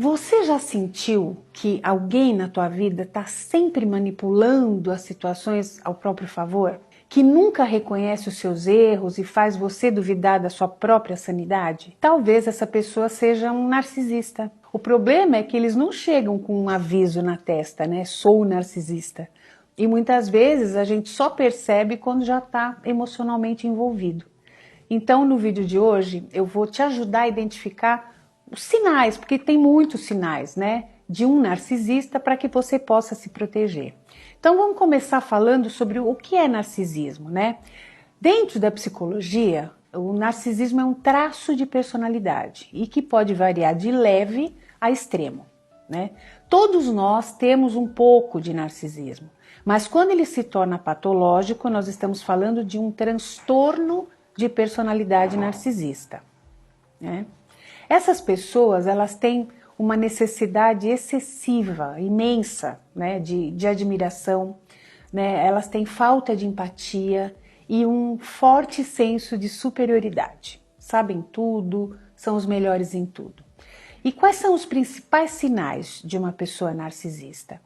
Você já sentiu que alguém na tua vida está sempre manipulando as situações ao próprio favor? Que nunca reconhece os seus erros e faz você duvidar da sua própria sanidade? Talvez essa pessoa seja um narcisista. O problema é que eles não chegam com um aviso na testa, né? Sou narcisista. E muitas vezes a gente só percebe quando já está emocionalmente envolvido. Então, no vídeo de hoje, eu vou te ajudar a identificar os sinais, porque tem muitos sinais, né, de um narcisista para que você possa se proteger. Então, vamos começar falando sobre o que é narcisismo, né? Dentro da psicologia, o narcisismo é um traço de personalidade e que pode variar de leve a extremo, né? Todos nós temos um pouco de narcisismo, mas quando ele se torna patológico, nós estamos falando de um transtorno de personalidade narcisista, né? Essas pessoas, elas têm uma necessidade excessiva, imensa, né, de admiração, né? Elas têm falta de empatia e um forte senso de superioridade. Sabem tudo, são os melhores em tudo. E quais são os principais sinais de uma pessoa narcisista?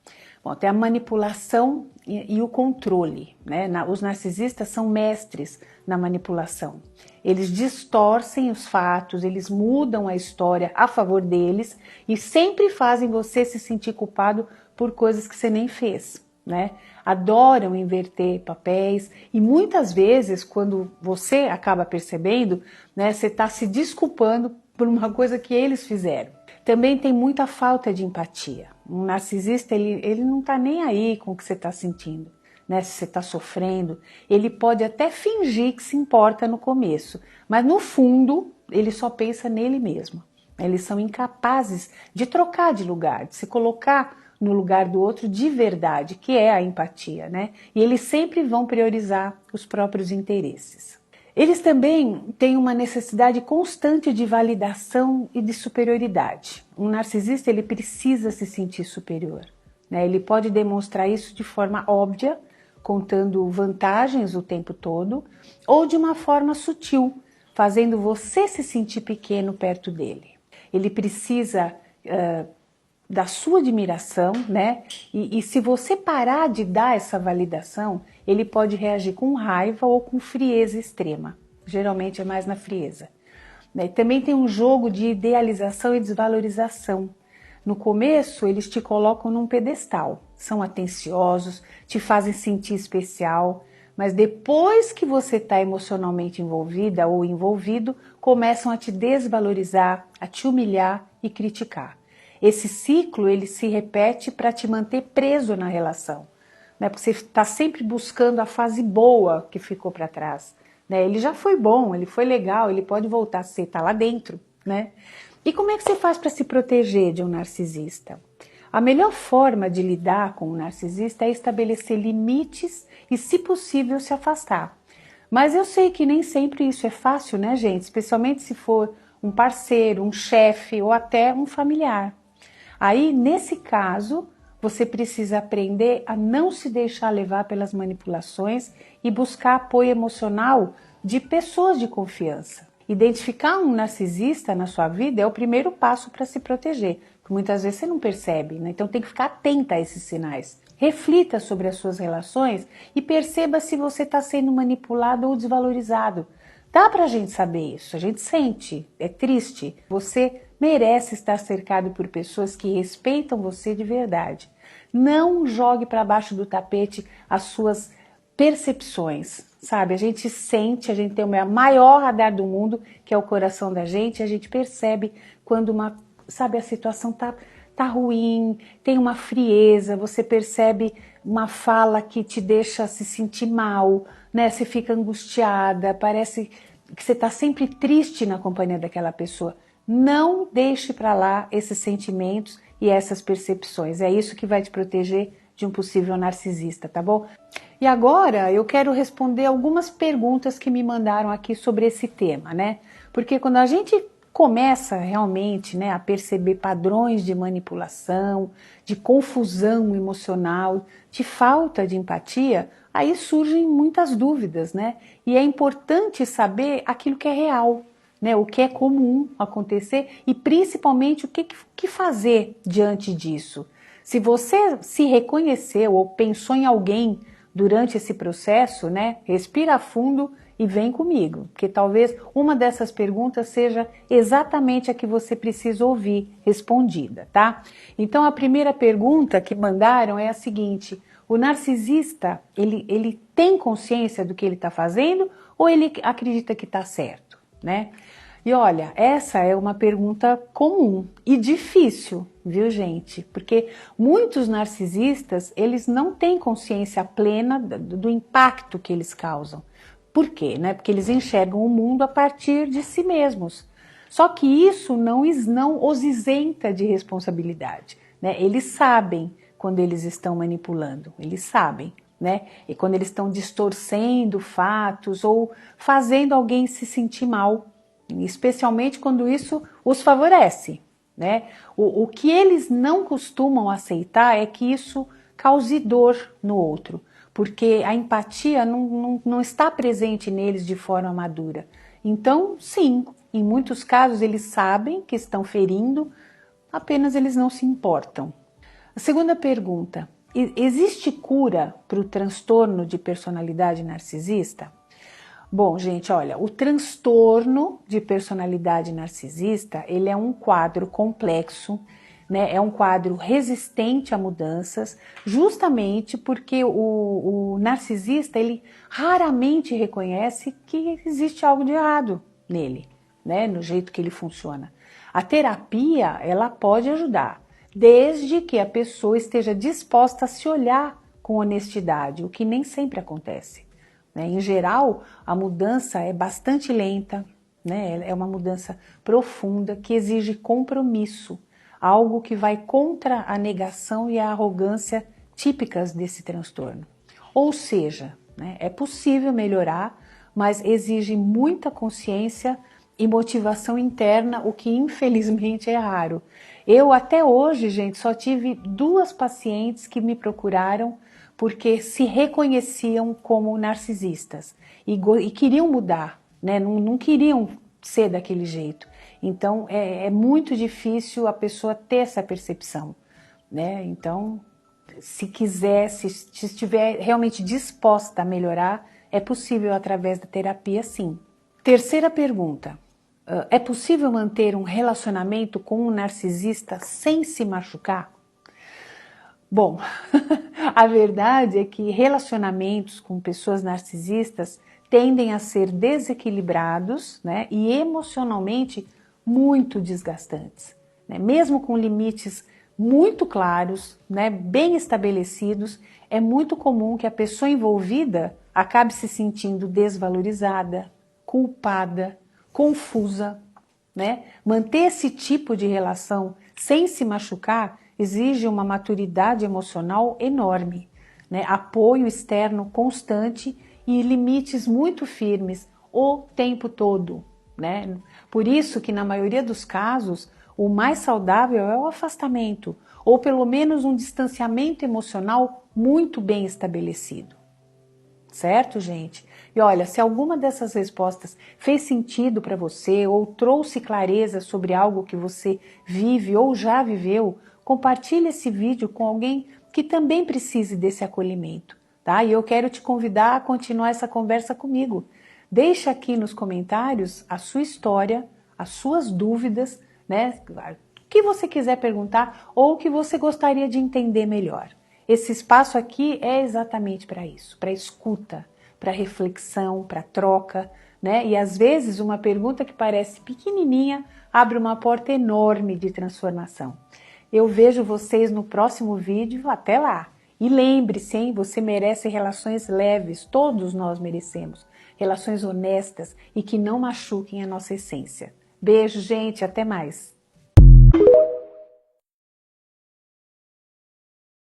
Bom, tem a manipulação e o controle, né? Os narcisistas são mestres na manipulação. Eles distorcem os fatos, eles mudam a história a favor deles e sempre fazem você se sentir culpado por coisas que você nem fez, né? Adoram inverter papéis e muitas vezes, quando você acaba percebendo, né, você está se desculpando por uma coisa que eles fizeram. Também tem muita falta de empatia. Um narcisista, ele não está nem aí com o que você está sentindo, né? Se você está sofrendo, ele pode até fingir que se importa no começo, mas no fundo, ele só pensa nele mesmo. Eles são incapazes de trocar de lugar, de se colocar no lugar do outro de verdade, que é a empatia, né? E eles sempre vão priorizar os próprios interesses. Eles também têm uma necessidade constante de validação e de superioridade. Um narcisista, ele precisa se sentir superior, né? Ele pode demonstrar isso de forma óbvia, contando vantagens o tempo todo, ou de uma forma sutil, fazendo você se sentir pequeno perto dele. Ele precisa da sua admiração, né? E se você parar de dar essa validação, ele pode reagir com raiva ou com frieza extrema. Geralmente é mais na frieza. Né? Também tem um jogo de idealização e desvalorização. No começo, eles te colocam num pedestal. São atenciosos, te fazem sentir especial, mas depois que você está emocionalmente envolvida ou envolvido, começam a te desvalorizar, a te humilhar e criticar. Esse ciclo, ele se repete para te manter preso na relação, né? Porque você está sempre buscando a fase boa que ficou para trás, né? Ele já foi bom, ele foi legal, ele pode voltar a ser, tá lá dentro, né? E como é que você faz para se proteger de um narcisista? A melhor forma de lidar com um narcisista é estabelecer limites e, se possível, se afastar. Mas eu sei que nem sempre isso é fácil, né, gente? Especialmente se for um parceiro, um chefe ou até um familiar. Aí, nesse caso, você precisa aprender a não se deixar levar pelas manipulações e buscar apoio emocional de pessoas de confiança. Identificar um narcisista na sua vida é o primeiro passo para se proteger, porque muitas vezes você não percebe, né? Então tem que ficar atenta a esses sinais. Reflita sobre as suas relações e perceba se você está sendo manipulado ou desvalorizado. Dá pra gente saber isso, a gente sente, é triste. Você merece estar cercado por pessoas que respeitam você de verdade. Não jogue para baixo do tapete as suas percepções, sabe? A gente sente, a gente tem o maior radar do mundo, que é o coração da gente, e a gente percebe quando a situação tá ruim, tem uma frieza, você percebe uma fala que te deixa se sentir mal, né? Você fica angustiada, parece que você está sempre triste na companhia daquela pessoa. Não deixe para lá esses sentimentos e essas percepções. É isso que vai te proteger de um possível narcisista, tá bom? E agora eu quero responder algumas perguntas que me mandaram aqui sobre esse tema, né? Porque quando a gente começa realmente, né, a perceber padrões de manipulação, de confusão emocional, de falta de empatia, aí surgem muitas dúvidas, né? E é importante saber aquilo que é real, né, o que é comum acontecer e principalmente o que fazer diante disso. Se você se reconheceu ou pensou em alguém durante esse processo, né, respira fundo e vem comigo, porque talvez uma dessas perguntas seja exatamente a que você precisa ouvir respondida, tá? Então a primeira pergunta que mandaram é a seguinte: o narcisista, ele tem consciência do que ele está fazendo ou ele acredita que está certo, né? E olha, essa é uma pergunta comum e difícil, viu, gente? Porque muitos narcisistas, eles não têm consciência plena do impacto que eles causam. Por quê? Né? Porque eles enxergam o mundo a partir de si mesmos. Só que isso não os isenta de responsabilidade, né? Eles sabem quando eles estão manipulando, eles sabem, né? E quando eles estão distorcendo fatos ou fazendo alguém se sentir mal, especialmente quando isso os favorece, né? O que eles não costumam aceitar é que isso cause dor no outro, porque a empatia não está presente neles de forma madura. Então, sim, em muitos casos eles sabem que estão ferindo, apenas eles não se importam. A segunda pergunta: existe cura para o transtorno de personalidade narcisista? Bom, gente, olha, o transtorno de personalidade narcisista, ele é um quadro complexo, né? É um quadro resistente a mudanças, justamente porque o narcisista, ele raramente reconhece que existe algo de errado nele, né? No jeito que ele funciona. A terapia, ela pode ajudar, desde que a pessoa esteja disposta a se olhar com honestidade, o que nem sempre acontece. Em geral, a mudança é bastante lenta, né? É uma mudança profunda que exige compromisso, algo que vai contra a negação e a arrogância típicas desse transtorno. Ou seja, né, é possível melhorar, mas exige muita consciência e motivação interna, o que infelizmente é raro. Eu até hoje, gente, só tive 2 pacientes que me procuraram porque se reconheciam como narcisistas e queriam mudar, né? Não queriam ser daquele jeito. Então é muito difícil a pessoa ter essa percepção, né? Então, se quiser, se estiver realmente disposta a melhorar, é possível através da terapia, sim. Terceira pergunta: é possível manter um relacionamento com um narcisista sem se machucar? Bom, a verdade é que relacionamentos com pessoas narcisistas tendem a ser desequilibrados, né, e emocionalmente muito desgastantes, né? Mesmo com limites muito claros, né, bem estabelecidos, é muito comum que a pessoa envolvida acabe se sentindo desvalorizada, culpada, confusa, né? Manter esse tipo de relação sem se machucar exige uma maturidade emocional enorme, né? Apoio externo constante e limites muito firmes o tempo todo, né? Por isso que na maioria dos casos o mais saudável é o afastamento, ou pelo menos um distanciamento emocional muito bem estabelecido. Certo, gente? E olha, se alguma dessas respostas fez sentido para você ou trouxe clareza sobre algo que você vive ou já viveu, compartilhe esse vídeo com alguém que também precise desse acolhimento, tá? E eu quero te convidar a continuar essa conversa comigo. Deixa aqui nos comentários a sua história, as suas dúvidas, né? O que você quiser perguntar ou o que você gostaria de entender melhor. Esse espaço aqui é exatamente para isso, para escuta, para reflexão, para troca, né? E às vezes uma pergunta que parece pequenininha abre uma porta enorme de transformação. Eu vejo vocês no próximo vídeo, até lá! E lembre-se, hein, você merece relações leves, todos nós merecemos, relações honestas e que não machuquem a nossa essência. Beijo, gente, até mais!